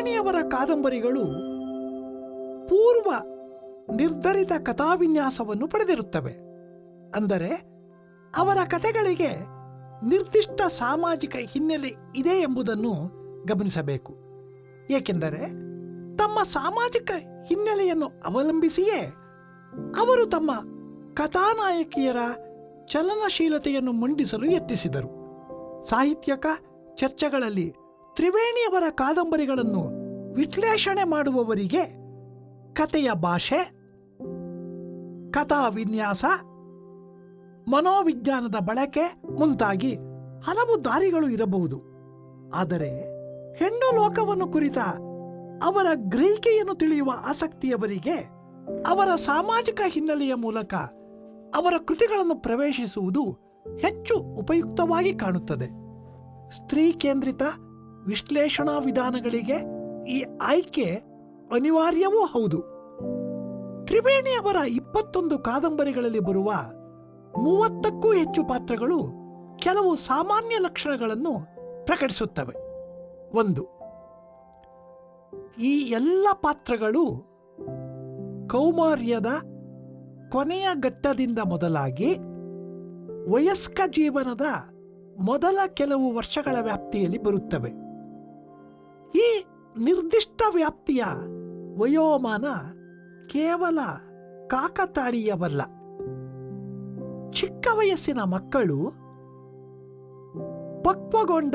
ತ್ರಿವೇಣಿಯವರ ಕಾದಂಬರಿಗಳು ಪೂರ್ವ ನಿರ್ಧರಿತ ಕಥಾವಿನ್ಯಾಸವನ್ನು ಪಡೆದಿರುತ್ತವೆ. ಅಂದರೆ ಅವರ ಕಥೆಗಳಿಗೆ ನಿರ್ದಿಷ್ಟ ಸಾಮಾಜಿಕ ಹಿನ್ನೆಲೆ ಇದೆ ಎಂಬುದನ್ನು ಗಮನಿಸಬೇಕು. ಏಕೆಂದರೆ ತಮ್ಮ ಸಾಮಾಜಿಕ ಹಿನ್ನೆಲೆಯನ್ನು ಅವಲಂಬಿಸಿಯೇ ಅವರು ತಮ್ಮ ಕಥಾನಾಯಕಿಯರ ಚಲನಶೀಲತೆಯನ್ನು ಮಂಡಿಸಲು ಯತ್ನಿಸಿದರು. ಸಾಹಿತ್ಯಕ ಚರ್ಚೆಗಳಲ್ಲಿ ತ್ರಿವೇಣಿಯವರ ಕಾದಂಬರಿಗಳನ್ನು ವಿಶ್ಲೇಷಣೆ ಮಾಡುವವರಿಗೆ ಕಥೆಯ ಭಾಷೆ, ಕಥಾ ವಿನ್ಯಾಸ, ಮನೋವಿಜ್ಞಾನದ ಬಳಕೆ ಮುಂತಾಗಿ ಹಲವು ದಾರಿಗಳು ಇರಬಹುದು. ಆದರೆ ಹೆಣ್ಣು ಲೋಕವನ್ನು ಕುರಿತ ಅವರ ಗ್ರಹಿಕೆಯನ್ನು ತಿಳಿಯುವ ಆಸಕ್ತಿಯವರಿಗೆ ಅವರ ಸಾಮಾಜಿಕ ಹಿನ್ನೆಲೆಯ ಮೂಲಕ ಅವರ ಕೃತಿಗಳನ್ನು ಪ್ರವೇಶಿಸುವುದು ಹೆಚ್ಚು ಉಪಯುಕ್ತವಾಗಿ ಕಾಣುತ್ತದೆ. ಸ್ತ್ರೀ ಕೇಂದ್ರಿತ ವಿಶ್ಲೇಷಣಾ ವಿಧಾನಗಳಿಗೆ ಈ ಆಯ್ಕೆ ಅನಿವಾರ್ಯವೂ ಹೌದು. ತ್ರಿವೇಣಿಯವರ 21 ಕಾದಂಬರಿಗಳಲ್ಲಿ ಬರುವ 30ಕ್ಕೂ ಹೆಚ್ಚು ಪಾತ್ರಗಳು ಕೆಲವು ಸಾಮಾನ್ಯ ಲಕ್ಷಣಗಳನ್ನು ಪ್ರಕಟಿಸುತ್ತವೆ. 1. ಈ ಎಲ್ಲ ಪಾತ್ರಗಳು ಕೌಮಾರ್ಯದ ಕೊನೆಯ ಘಟ್ಟದಿಂದ ಮೊದಲಾಗಿ ವಯಸ್ಕ ಜೀವನದ ಮೊದಲ ಕೆಲವು ವರ್ಷಗಳ ವ್ಯಾಪ್ತಿಯಲ್ಲಿ ಬರುತ್ತವೆ. ಈ ನಿರ್ದಿಷ್ಟ ವ್ಯಾಪ್ತಿಯ ವಯೋಮಾನ ಕೇವಲ ಕಾಕತಾಳೀಯವಲ್ಲ. ಚಿಕ್ಕ ವಯಸ್ಸಿನ ಮಕ್ಕಳು, ಪಕ್ವಗೊಂಡ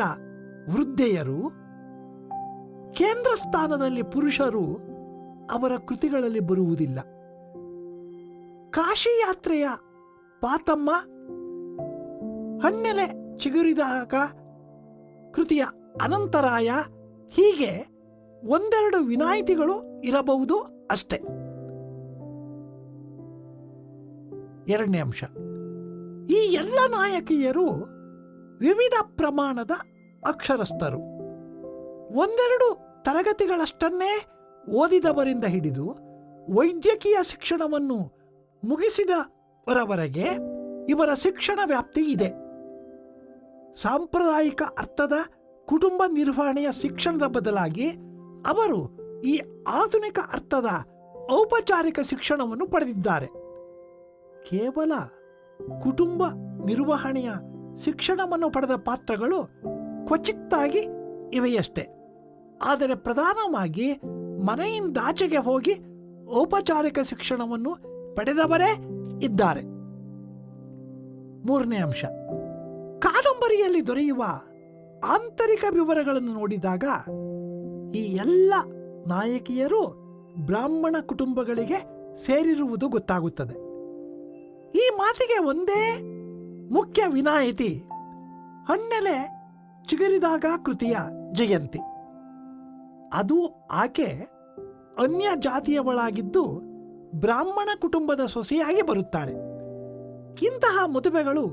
ವೃದ್ಧೆಯರು, ಕೇಂದ್ರ ಸ್ಥಾನದಲ್ಲಿ ಪುರುಷರು ಅವರ ಕೃತಿಗಳಲ್ಲಿ ಬರುವುದಿಲ್ಲ. ಕಾಶಿ ಯಾತ್ರೆಯ ಪಾತಮ್ಮ, ಹಣ್ಣೆಲೆ ಚಿಗುರಿದಾಗ ಕೃತಿಯ ಅನಂತರಾಯ, ಹೀಗೆ ಒಂದೆರಡು ವಿನಾಯಿತಿಗಳು ಇರಬಹುದು ಅಷ್ಟೆ. 2ನೇ ಅಂಶ, ಈ ಎಲ್ಲ ನಾಯಕಿಯರು ವಿವಿಧ ಪ್ರಮಾಣದ ಅಕ್ಷರಸ್ಥರು. ಒಂದೆರಡು ತರಗತಿಗಳಷ್ಟನ್ನೇ ಓದಿದವರಿಂದ ಹಿಡಿದು ವೈದ್ಯಕೀಯ ಶಿಕ್ಷಣವನ್ನು ಮುಗಿಸಿದವರವರೆಗೆ ಇವರ ಶಿಕ್ಷಣ ವ್ಯಾಪ್ತಿ ಇದೆ. ಸಾಂಪ್ರದಾಯಿಕ ಅರ್ಥದ ಕುಟುಂಬ ನಿರ್ವಹಣೆಯ ಶಿಕ್ಷಣದ ಬದಲಾಗಿ ಅವರು ಈ ಆಧುನಿಕ ಅರ್ಥದ ಔಪಚಾರಿಕ ಶಿಕ್ಷಣವನ್ನು ಪಡೆದಿದ್ದಾರೆ. ಕೇವಲ ಕುಟುಂಬ ನಿರ್ವಹಣೆಯ ಶಿಕ್ಷಣವನ್ನು ಪಡೆದ ಪಾತ್ರಗಳು ಕ್ವಚಿತ್ತಾಗಿ ಇವೆಯಷ್ಟೇ. ಆದರೆ ಪ್ರಧಾನವಾಗಿ ಮನೆಯಿಂದಾಚೆಗೆ ಹೋಗಿ ಔಪಚಾರಿಕ ಶಿಕ್ಷಣವನ್ನು ಪಡೆದವರೇ ಇದ್ದಾರೆ. 3ನೇ ಅಂಶ, ಕಾದಂಬರಿಯಲ್ಲಿ ದೊರೆಯುವ ಆಂತರಿಕ ವಿವರಗಳನ್ನು ನೋಡಿದಾಗ ಈ ಎಲ್ಲ ನಾಯಕಿಯರು ಬ್ರಾಹ್ಮಣ ಕುಟುಂಬಗಳಿಗೆ ಸೇರಿರುವುದು ಗೊತ್ತಾಗುತ್ತದೆ. ಈ ಮಾತಿಗೆ ಒಂದೇ ಮುಖ್ಯ ವಿನಾಯಿತಿ ಹಣ್ಣೆಲೆ ಚಿಗುರಿದಾಗ ಕೃತಿಯ ಜಯಂತಿ. ಅದು ಆಕೆ ಅನ್ಯ ಜಾತಿಯವಳಾಗಿದ್ದು ಬ್ರಾಹ್ಮಣ ಕುಟುಂಬದ ಸೊಸೆಯಾಗಿ ಬರುತ್ತಾಳೆ. ಇಂತಹ ಮದುವೆಗಳು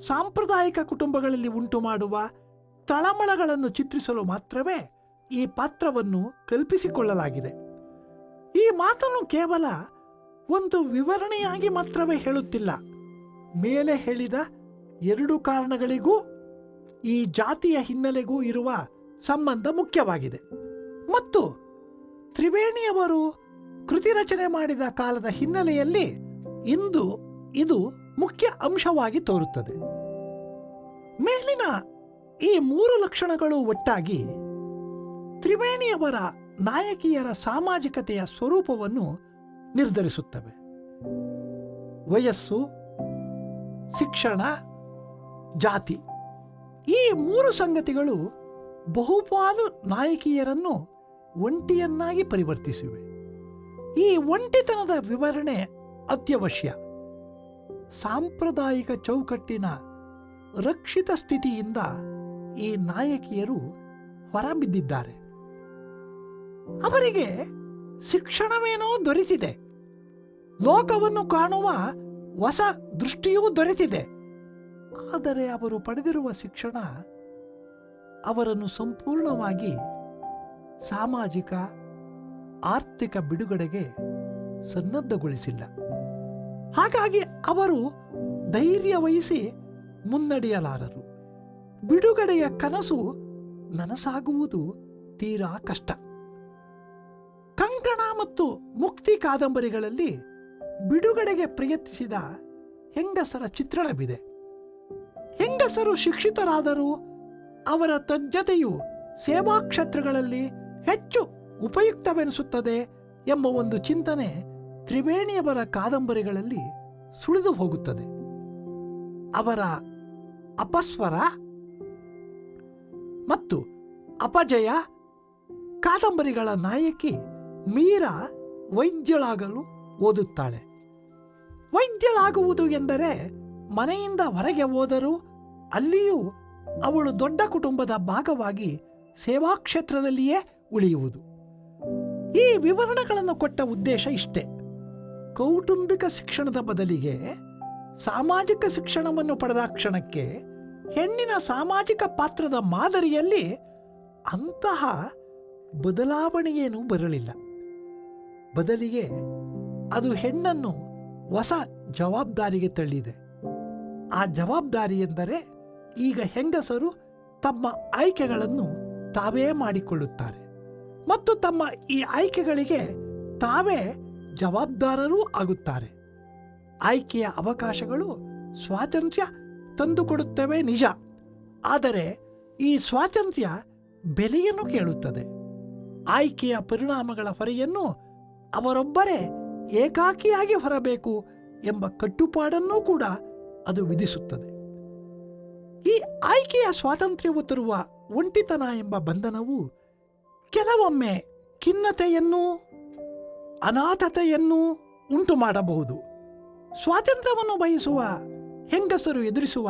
ಸಾಂಪ್ರದಾಯಿಕ ಕುಟುಂಬಗಳಲ್ಲಿ ಉಂಟು ಮಾಡುವ ತಳಮಳಗಳನ್ನು ಚಿತ್ರಿಸಲು ಮಾತ್ರವೇ ಈ ಪಾತ್ರವನ್ನು ಕಲ್ಪಿಸಿಕೊಳ್ಳಲಾಗಿದೆ. ಈ ಮಾತನ್ನು ಕೇವಲ ಒಂದು ವಿವರಣೆಯಾಗಿ ಮಾತ್ರವೇ ಹೇಳುತ್ತಿಲ್ಲ. ಮೇಲೆ ಹೇಳಿದ 2 ಕಾರಣಗಳಿಗೂ ಈ ಜಾತಿಯ ಹಿನ್ನೆಲೆಗೂ ಇರುವ ಸಂಬಂಧ ಮುಖ್ಯವಾಗಿದೆ ಮತ್ತು ತ್ರಿವೇಣಿಯವರು ಕೃತಿ ರಚನೆ ಮಾಡಿದ ಕಾಲದ ಹಿನ್ನೆಲೆಯಲ್ಲಿ ಇಂದು ಇದು ಮುಖ್ಯ ಅಂಶವಾಗಿ ತೋರುತ್ತದೆ. ಮೇಲಿನ ಈ 3 ಲಕ್ಷಣಗಳು ಒಟ್ಟಾಗಿ ತ್ರಿವೇಣಿಯವರ ನಾಯಕಿಯರ ಸಾಮಾಜಿಕತೆಯ ಸ್ವರೂಪವನ್ನು ನಿರ್ಧರಿಸುತ್ತವೆ. ವಯಸ್ಸು, ಶಿಕ್ಷಣ, ಜಾತಿ, ಈ 3 ಸಂಗತಿಗಳು ಬಹುಪಾಲು ನಾಯಕಿಯರನ್ನು ಒಂಟಿಯನ್ನಾಗಿ ಪರಿವರ್ತಿಸಿವೆ. ಈ ಒಂಟಿತನದ ವಿವರಣೆ ಅತ್ಯವಶ್ಯ. ಸಾಂಪ್ರದಾಯಿಕ ಚೌಕಟ್ಟಿನ ರಕ್ಷಿತ ಸ್ಥಿತಿಯಿಂದ ಈ ನಾಯಕಿಯರು ಹೊರಬಿದ್ದಿದ್ದಾರೆ. ಅವರಿಗೆ ಶಿಕ್ಷಣವೇನೋ ದೊರೆತಿದೆ, ಲೋಕವನ್ನು ಕಾಣುವ ಹೊಸ ದೃಷ್ಟಿಯೂ ದೊರೆತಿದೆ. ಆದರೆ ಅವರು ಪಡೆದಿರುವ ಶಿಕ್ಷಣ ಅವರನ್ನು ಸಂಪೂರ್ಣವಾಗಿ ಸಾಮಾಜಿಕ ಆರ್ಥಿಕ ಬಿಡುಗಡೆಗೆ ಸನ್ನದ್ಧಗೊಳಿಸಿಲ್ಲ. ಹಾಗಾಗಿ ಅವರು ಧೈರ್ಯ ವಹಿಸಿ ಮುನ್ನಡೆಯಲಾರರು. ಬಿಡುಗಡೆಯ ಕನಸು ನನಸಾಗುವುದು ತೀರಾ ಕಷ್ಟ. ಮತ್ತು ಮುಕ್ತಿ ಕಾದಂಬರಿಗಳಲ್ಲಿ ಬಿಡುಗಡೆಗೆ ಪ್ರಯತ್ನಿಸಿದ ಹೆಂಗಸರ ಚಿತ್ರಣವಿದೆ. ಹೆಂಗಸರು ಶಿಕ್ಷಿತರಾದರೂ ಅವರ ತಜ್ಞತೆಯು ಸೇವಾ ಕ್ಷೇತ್ರಗಳಲ್ಲಿ ಹೆಚ್ಚು ಉಪಯುಕ್ತವೆನಿಸುತ್ತದೆ ಎಂಬ ಒಂದು ಚಿಂತನೆ ತ್ರಿವೇಣಿಯವರ ಕಾದಂಬರಿಗಳಲ್ಲಿ ಸುಳಿದು ಹೋಗುತ್ತದೆ. ಅವರ ಅಪಸ್ವರ ಮತ್ತು ಅಪಜಯ ಕಾದಂಬರಿಗಳ ನಾಯಕಿ ಮೀರಾ ವೈದ್ಯಳಾಗಲು ಓದುತ್ತಾಳೆ. ವೈದ್ಯಳಾಗುವುದು ಎಂದರೆ ಮನೆಯಿಂದ ಹೊರಗೆ ಹೋದರೂ ಅಲ್ಲಿಯೂ ಅವಳು ದೊಡ್ಡ ಕುಟುಂಬದ ಭಾಗವಾಗಿ ಸೇವಾ ಕ್ಷೇತ್ರದಲ್ಲಿಯೇ ಉಳಿಯುವುದು. ಈ ವಿವರಣೆಗಳನ್ನು ಕೊಟ್ಟ ಉದ್ದೇಶ ಇಷ್ಟೇ: ಕೌಟುಂಬಿಕ ಶಿಕ್ಷಣದ ಬದಲಿಗೆ ಸಾಮಾಜಿಕ ಶಿಕ್ಷಣವನ್ನು ಪಡೆದ ಕ್ಷಣಕ್ಕೆ ಹೆಣ್ಣಿನ ಸಾಮಾಜಿಕ ಪಾತ್ರದ ಮಾದರಿಯಲ್ಲಿ ಅಂತಹ ಬದಲಾವಣೆಯೇನೂ ಬರಲಿಲ್ಲ. ಬದಲಿಗೆ ಅದು ಹೆಣ್ಣನ್ನು ಹೊಸ ಜವಾಬ್ದಾರಿಗೆ ತಳ್ಳಿದೆ. ಆ ಜವಾಬ್ದಾರಿ ಎಂದರೆ ಈಗ ಹೆಂಗಸರು ತಮ್ಮ ಆಯ್ಕೆಗಳನ್ನು ತಾವೇ ಮಾಡಿಕೊಳ್ಳುತ್ತಾರೆ ಮತ್ತು ತಮ್ಮ ಈ ಆಯ್ಕೆಗಳಿಗೆ ತಾವೇ ಜವಾಬ್ದಾರರೂ ಆಗುತ್ತಾರೆ. ಆಯ್ಕೆಯ ಅವಕಾಶಗಳು ಸ್ವಾತಂತ್ರ್ಯ ತಂದುಕೊಡುತ್ತವೆ ನಿಜ, ಆದರೆ ಈ ಸ್ವಾತಂತ್ರ್ಯ ಬೆಲೆಯನ್ನು ಕೇಳುತ್ತದೆ. ಆಯ್ಕೆಯ ಪರಿಣಾಮಗಳ ಹೊರೆಯನ್ನು ಅವರೊಬ್ಬರೇ ಏಕಾಕಿಯಾಗಿ ಹೊರಬೇಕು ಎಂಬ ಕಟ್ಟುಪಾಡನ್ನೂ ಕೂಡ ಅದು ವಿಧಿಸುತ್ತದೆ. ಈ ಆಯ್ಕೆಯ ಸ್ವಾತಂತ್ರ್ಯವು ತರುವ ಒಂಟಿತನ ಎಂಬ ಬಂಧನವು ಕೆಲವೊಮ್ಮೆ ಖಿನ್ನತೆಯನ್ನೂ ಅನಾಥತೆಯನ್ನೂ ಉಂಟು ಮಾಡಬಹುದು. ಸ್ವಾತಂತ್ರ್ಯವನ್ನು ಬಯಸುವ ಹೆಂಗಸರು ಎದುರಿಸುವ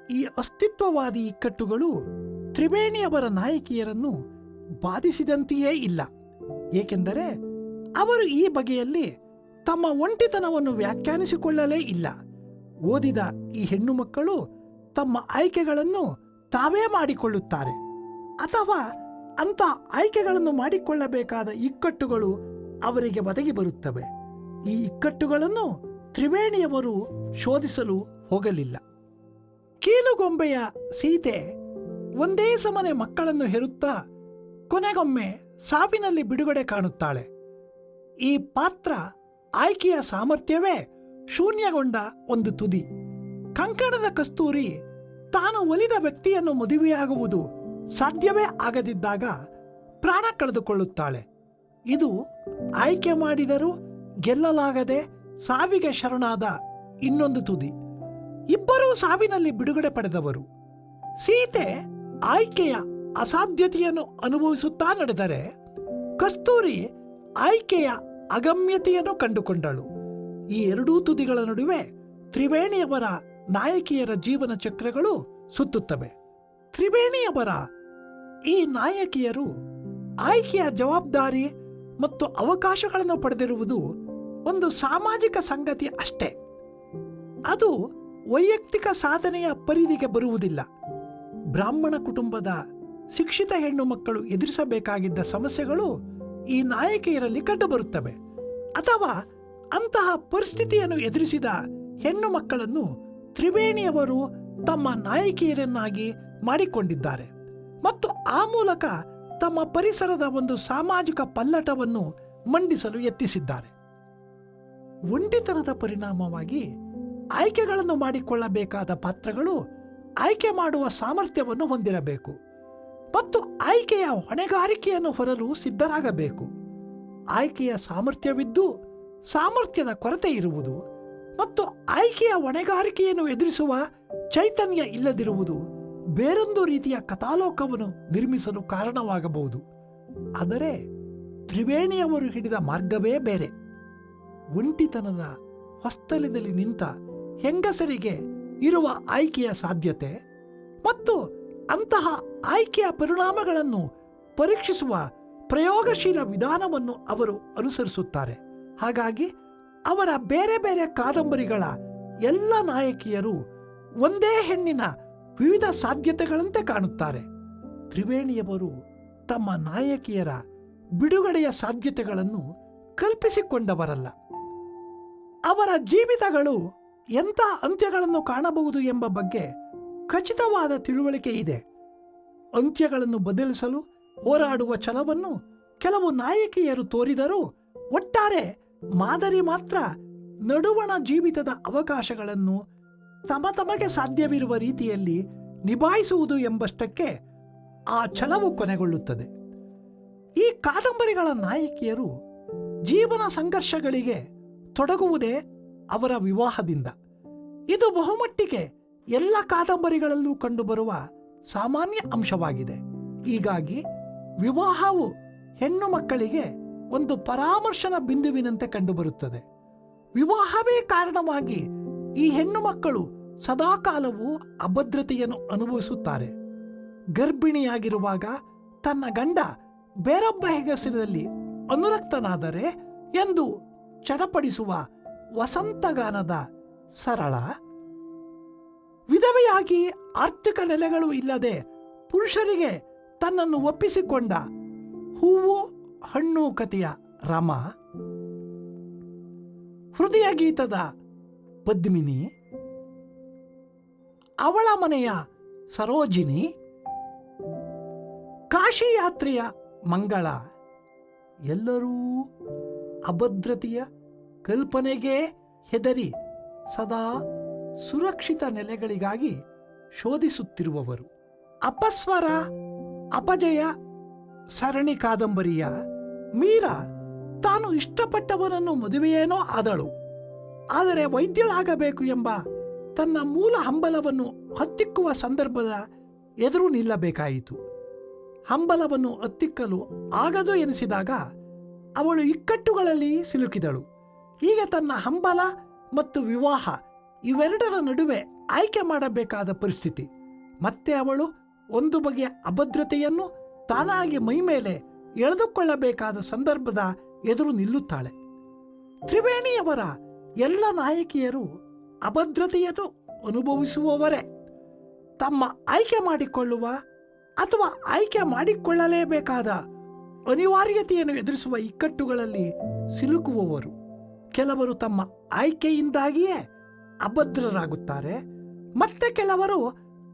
ಈ ಅಸ್ತಿತ್ವವಾದಿ ಇಕ್ಕಟ್ಟುಗಳು ತ್ರಿವೇಣಿಯವರ ನಾಯಕಿಯರನ್ನು ಬಾಧಿಸಿದಂತೆಯೇ ಇಲ್ಲ. ಏಕೆಂದರೆ ಅವರು ಈ ಬಗೆಯಲ್ಲಿ ತಮ್ಮ ಒಂಟಿತನವನ್ನು ವ್ಯಾಖ್ಯಾನಿಸಿಕೊಳ್ಳಲೇ ಇಲ್ಲ. ಓದಿದ ಈ ಹೆಣ್ಣು ಮಕ್ಕಳು ತಮ್ಮ ಆಯ್ಕೆಗಳನ್ನು ತಾವೇ ಮಾಡಿಕೊಳ್ಳುತ್ತಾರೆ, ಅಥವಾ ಅಂಥ ಆಯ್ಕೆಗಳನ್ನು ಮಾಡಿಕೊಳ್ಳಬೇಕಾದ ಇಕ್ಕಟ್ಟುಗಳು ಅವರಿಗೆ ಒದಗಿ ಬರುತ್ತವೆ. ಈ ಇಕ್ಕಟ್ಟುಗಳನ್ನು ತ್ರಿವೇಣಿಯವರು ಶೋಧಿಸಲು ಹೋಗಲಿಲ್ಲ. ಕೀಲುಗೊಂಬೆಯ ಸೀತೆ ಒಂದೇ ಸಮನೆ ಮಕ್ಕಳನ್ನು ಹೆರುತ್ತಾ ಕೊನೆಗೊಮ್ಮೆ ಸಾವಿನಲ್ಲಿ ಬಿಡುಗಡೆ ಕಾಣುತ್ತಾಳೆ. ಈ ಪಾತ್ರ ಆಯ್ಕೆಯ ಸಾಮರ್ಥ್ಯವೇ ಶೂನ್ಯಗೊಂಡ ಒಂದು ತುದಿ. ಕಂಕಣದ ಕಸ್ತೂರಿ ತಾನು ಒಲಿದ ವ್ಯಕ್ತಿಯನ್ನು ಮದುವೆಯಾಗುವುದು ಸಾಧ್ಯವೇ ಆಗದಿದ್ದಾಗ ಪ್ರಾಣ ಕಳೆದುಕೊಳ್ಳುತ್ತಾಳೆ. ಇದು ಆಯ್ಕೆ ಮಾಡಿದರೂ ಗೆಲ್ಲಲಾಗದೆ ಸಾವಿಗೆ ಶರಣಾದ ಇನ್ನೊಂದು ತುದಿ. ಇಬ್ಬರೂ ಸಾವಿನಲ್ಲಿ ಬಿಡುಗಡೆ ಪಡೆದವರು. ಸೀತೆ ಆಯ್ಕೆಯ ಅಸಾಧ್ಯತೆಯನ್ನು ಅನುಭವಿಸುತ್ತಾ ನಡೆದರೆ, ಕಸ್ತೂರಿ ಆಯ್ಕೆಯ ಅಗಮ್ಯತೆಯನ್ನು ಕಂಡುಕೊಂಡಳು. ಈ ಎರಡೂ ತುದಿಗಳ ನಡುವೆ ತ್ರಿವೇಣಿಯವರ ನಾಯಕಿಯರ ಜೀವನ ಚಕ್ರಗಳು ಸುತ್ತುತ್ತವೆ. ತ್ರಿವೇಣಿಯವರ ಈ ನಾಯಕಿಯರು ಆಯ್ಕೆಯ ಜವಾಬ್ದಾರಿ ಮತ್ತು ಅವಕಾಶಗಳನ್ನು ಪಡೆದಿರುವುದು ಒಂದು ಸಾಮಾಜಿಕ ಸಂಗತಿ ಅಷ್ಟೇ. ಅದು ವೈಯಕ್ತಿಕ ಸಾಧನೆಯ ಪರಿಧಿಗೆ ಬರುವುದಿಲ್ಲ. ಬ್ರಾಹ್ಮಣ ಕುಟುಂಬದ ಶಿಕ್ಷಿತ ಹೆಣ್ಣು ಮಕ್ಕಳು ಎದುರಿಸಬೇಕಾಗಿದ್ದ ಸಮಸ್ಯೆಗಳು ಈ ನಾಯಕಿಯರಲ್ಲಿ ಕಂಡುಬರುತ್ತವೆ. ಅಥವಾ ಅಂತಹ ಪರಿಸ್ಥಿತಿಯನ್ನು ಎದುರಿಸಿದ ಹೆಣ್ಣು ಮಕ್ಕಳನ್ನು ತ್ರಿವೇಣಿಯವರು ತಮ್ಮ ನಾಯಕಿಯರನ್ನಾಗಿ ಮಾಡಿಕೊಂಡಿದ್ದಾರೆ ಮತ್ತು ಆ ಮೂಲಕ ತಮ್ಮ ಪರಿಸರದ ಒಂದು ಸಾಮಾಜಿಕ ಪಲ್ಲಟವನ್ನು ಮಂಡಿಸಲು ಯತ್ನಿಸಿದ್ದಾರೆ. ಒಂಟಿತನದ ಪರಿಣಾಮವಾಗಿ ಆಯ್ಕೆಗಳನ್ನು ಮಾಡಿಕೊಳ್ಳಬೇಕಾದ ಪಾತ್ರಗಳು ಆಯ್ಕೆ ಮಾಡುವ ಸಾಮರ್ಥ್ಯವನ್ನು ಹೊಂದಿರಬೇಕು ಮತ್ತು ಆಯ್ಕೆಯ ಹೊಣೆಗಾರಿಕೆಯನ್ನು ಹೊರಲು ಸಿದ್ಧರಾಗಬೇಕು. ಆಯ್ಕೆಯ ಸಾಮರ್ಥ್ಯವಿದ್ದು ಸಾಮರ್ಥ್ಯದ ಕೊರತೆ ಇರುವುದು ಮತ್ತು ಆಯ್ಕೆಯ ಹೊಣೆಗಾರಿಕೆಯನ್ನು ಎದುರಿಸುವ ಚೈತನ್ಯ ಇಲ್ಲದಿರುವುದು ಬೇರೊಂದು ರೀತಿಯ ಕಥಾಲೋಕವನ್ನು ನಿರ್ಮಿಸಲು ಕಾರಣವಾಗಬಹುದು. ಆದರೆ ತ್ರಿವೇಣಿಯವರು ಹಿಡಿದ ಮಾರ್ಗವೇ ಬೇರೆ. ಒಂಟಿತನದ ಹೊಸ್ತಲದಲ್ಲಿ ನಿಂತ ಹೆಂಗಸರಿಗೆ ಇರುವ ಆಯ್ಕೆಯ ಸಾಧ್ಯತೆ ಮತ್ತು ಅಂತಹ ಆಯ್ಕೆಯ ಪರಿಣಾಮಗಳನ್ನು ಪರೀಕ್ಷಿಸುವ ಪ್ರಯೋಗಶೀಲ ವಿಧಾನವನ್ನು ಅವರು ಅನುಸರಿಸುತ್ತಾರೆ. ಹಾಗಾಗಿ ಅವರ ಬೇರೆ ಬೇರೆ ಕಾದಂಬರಿಗಳ ಎಲ್ಲ ನಾಯಕಿಯರು ಒಂದೇ ಹೆಣ್ಣಿನ ವಿವಿಧ ಸಾಧ್ಯತೆಗಳಂತೆ ಕಾಣುತ್ತಾರೆ. ತ್ರಿವೇಣಿಯವರು ತಮ್ಮ ನಾಯಕಿಯರ ಬಿಡುಗಡೆಯ ಸಾಧ್ಯತೆಗಳನ್ನು ಕಲ್ಪಿಸಿಕೊಂಡವರಲ್ಲ. ಅವರ ಜೀವಿತಗಳು ಎಂಥ ಅಂತ್ಯಗಳನ್ನು ಕಾಣಬಹುದು ಎಂಬ ಬಗ್ಗೆ ಖಚಿತವಾದ ತಿಳುವಳಿಕೆ ಇದೆ. ಅಂತ್ಯಗಳನ್ನು ಬದಲಿಸಲು ಹೋರಾಡುವ ಛಲವನ್ನು ಕೆಲವು ನಾಯಕಿಯರು ತೋರಿದರೂ ಒಟ್ಟಾರೆ ಮಾದರಿ ಮಾತ್ರ ನಡುವಣ ಜೀವಿತದ ಅವಕಾಶಗಳನ್ನು ತಮಗೆ ಸಾಧ್ಯವಿರುವ ರೀತಿಯಲ್ಲಿ ನಿಭಾಯಿಸುವುದು ಎಂಬಷ್ಟಕ್ಕೆ ಆ ಛಲವು ಕೊನೆಗೊಳ್ಳುತ್ತದೆ. ಈ ಕಾದಂಬರಿಗಳ ನಾಯಕಿಯರು ಜೀವನ ಸಂಘರ್ಷಗಳಿಗೆ ತೊಡಗುವುದೇ ಅವರ ವಿವಾಹದಿಂದ. ಇದು ಬಹುಮಟ್ಟಿಗೆ ಎಲ್ಲ ಕಾದಂಬರಿಗಳಲ್ಲೂ ಕಂಡುಬರುವ ಸಾಮಾನ್ಯ ಅಂಶವಾಗಿದೆ. ಹೀಗಾಗಿ ವಿವಾಹವು ಹೆಣ್ಣು ಮಕ್ಕಳಿಗೆ ಒಂದು ಪರಾಮರ್ಶನ ಬಿಂದುವಿನಂತೆ ಕಂಡುಬರುತ್ತದೆ. ವಿವಾಹವೇ ಕಾರಣವಾಗಿ ಈ ಹೆಣ್ಣು ಮಕ್ಕಳು ಸದಾಕಾಲವೂ ಅಭದ್ರತೆಯನ್ನು ಅನುಭವಿಸುತ್ತಾರೆ. ಗರ್ಭಿಣಿಯಾಗಿರುವಾಗ ತನ್ನ ಗಂಡ ಬೇರೊಬ್ಬ ಹೆಂಗಸಿನಲ್ಲಿ ಅನುರಕ್ತನಾದರೆ ಎಂದು ಚಡಪಡಿಸುವ ವಸಂತಗಾನದ ಸರಳ, ವಿಧವೆಯಾಗಿ ಆರ್ಥಿಕ ನೆಲೆಗಳು ಇಲ್ಲದೆ ಪುರುಷರಿಗೆ ತನ್ನನ್ನು ಒಪ್ಪಿಸಿಕೊಂಡ ಹೂವು ಹಣ್ಣು ಕಥೆಯ ರಾಮ, ಹೃದಯ ಗೀತದ ಪದ್ಮಿನಿ, ಅವಳ ಮನೆಯ ಸರೋಜಿನಿ, ಕಾಶಿ ಯಾತ್ರೆಯ ಮಂಗಳ ಎಲ್ಲರೂ ಅಭದ್ರತೆಯ ಕಲ್ಪನೆಗೆ ಹೆದರಿ ಸದಾ ಸುರಕ್ಷಿತ ನೆಲೆಗಳಿಗಾಗಿ ಶೋಧಿಸುತ್ತಿರುವವರು. ಅಪಸ್ವರ ಅಪಜಯ ಸರಣಿ ಕಾದಂಬರಿಯ ಮೀರಾ ತಾನು ಇಷ್ಟಪಟ್ಟವನನ್ನು ಮದುವೆಯೇನೋ ಆದಳು. ಆದರೆ ವೈದ್ಯಳಾಗಬೇಕು ಎಂಬ ತನ್ನ ಮೂಲ ಹಂಬಲವನ್ನು ಹತ್ತಿಕ್ಕುವ ಸಂದರ್ಭದ ಎದುರು ನಿಲ್ಲಬೇಕಾಯಿತು. ಹಂಬಲವನ್ನು ಹತ್ತಿಕ್ಕಲು ಆಗದು ಎನಿಸಿದಾಗ ಅವಳು ಇಕ್ಕಟ್ಟುಗಳಲ್ಲಿ ಸಿಲುಕಿದಳು. ಈಗ ತನ್ನ ಹಂಬಲ ಮತ್ತು ವಿವಾಹ ಇವೆರಡರ ನಡುವೆ ಆಯ್ಕೆ ಮಾಡಬೇಕಾದ ಪರಿಸ್ಥಿತಿ. ಮತ್ತೆ ಅವಳು ಒಂದು ಬಗೆಯ ಅಭದ್ರತೆಯನ್ನು ತಾನಾಗಿ ಮೈಮೇಲೆ ಎಳೆದುಕೊಳ್ಳಬೇಕಾದ ಸಂದರ್ಭದ ಎದುರು ನಿಲ್ಲುತ್ತಾಳೆ. ತ್ರಿವೇಣಿಯವರ ಎಲ್ಲ ನಾಯಕಿಯರು ಅಭದ್ರತೆಯನ್ನು ಅನುಭವಿಸುವವರೇ. ತಮ್ಮ ಆಯ್ಕೆ ಮಾಡಿಕೊಳ್ಳುವ ಅಥವಾ ಆಯ್ಕೆ ಮಾಡಿಕೊಳ್ಳಲೇಬೇಕಾದ ಅನಿವಾರ್ಯತೆಯನ್ನು ಎದುರಿಸುವ ಇಕ್ಕಟ್ಟುಗಳಲ್ಲಿ ಸಿಲುಕುವವರು. ಕೆಲವರು ತಮ್ಮ ಆಯ್ಕೆಯಿಂದಾಗಿಯೇ ಅಭದ್ರರಾಗುತ್ತಾರೆ, ಮತ್ತೆ ಕೆಲವರು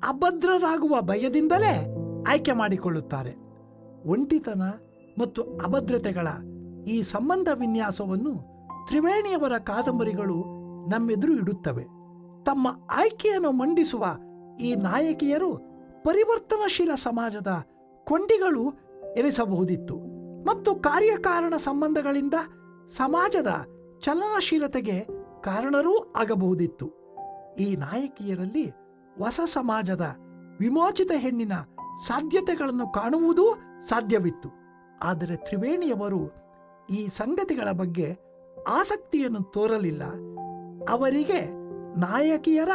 ಅಭದ್ರರಾಗುವ ಭಯದಿಂದಲೇ ಆಯ್ಕೆ ಮಾಡಿಕೊಳ್ಳುತ್ತಾರೆ. ಒಂಟಿತನ ಮತ್ತು ಅಭದ್ರತೆಗಳ ಈ ಸಂಬಂಧ ವಿನ್ಯಾಸವನ್ನು ತ್ರಿವೇಣಿಯವರ ಕಾದಂಬರಿಗಳು ನಮ್ಮೆದುರು ಇಡುತ್ತವೆ. ತಮ್ಮ ಆಯ್ಕೆಯನ್ನು ಮಂಡಿಸುವ ಈ ನಾಯಕಿಯರು ಪರಿವರ್ತನಶೀಲ ಸಮಾಜದ ಕೊಂಡಿಗಳು ಎನಿಸಬಹುದಿತ್ತು ಮತ್ತು ಕಾರ್ಯಕಾರಣ ಸಂಬಂಧಗಳಿಂದ ಸಮಾಜದ ಚಲನಶೀಲತೆಗೆ ಕಾರಣರೂ ಆಗಬಹುದಿತ್ತು. ಈ ನಾಯಕಿಯರಲ್ಲಿ ಹೊಸ ಸಮಾಜದ ವಿಮೋಚಿತ ಹೆಣ್ಣಿನ ಸಾಧ್ಯತೆಗಳನ್ನು ಕಾಣುವುದೂ ಸಾಧ್ಯವಿತ್ತು. ಆದರೆ ತ್ರಿವೇಣಿಯವರು ಈ ಸಂಗತಿಗಳ ಬಗ್ಗೆ ಆಸಕ್ತಿಯನ್ನು ತೋರಲಿಲ್ಲ. ಅವರಿಗೆ ನಾಯಕಿಯರ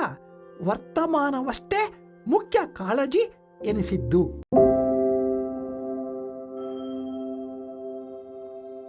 ವರ್ತಮಾನವಷ್ಟೇ ಮುಖ್ಯ ಕಾಳಜಿ ಎನಿಸಿದ್ದು.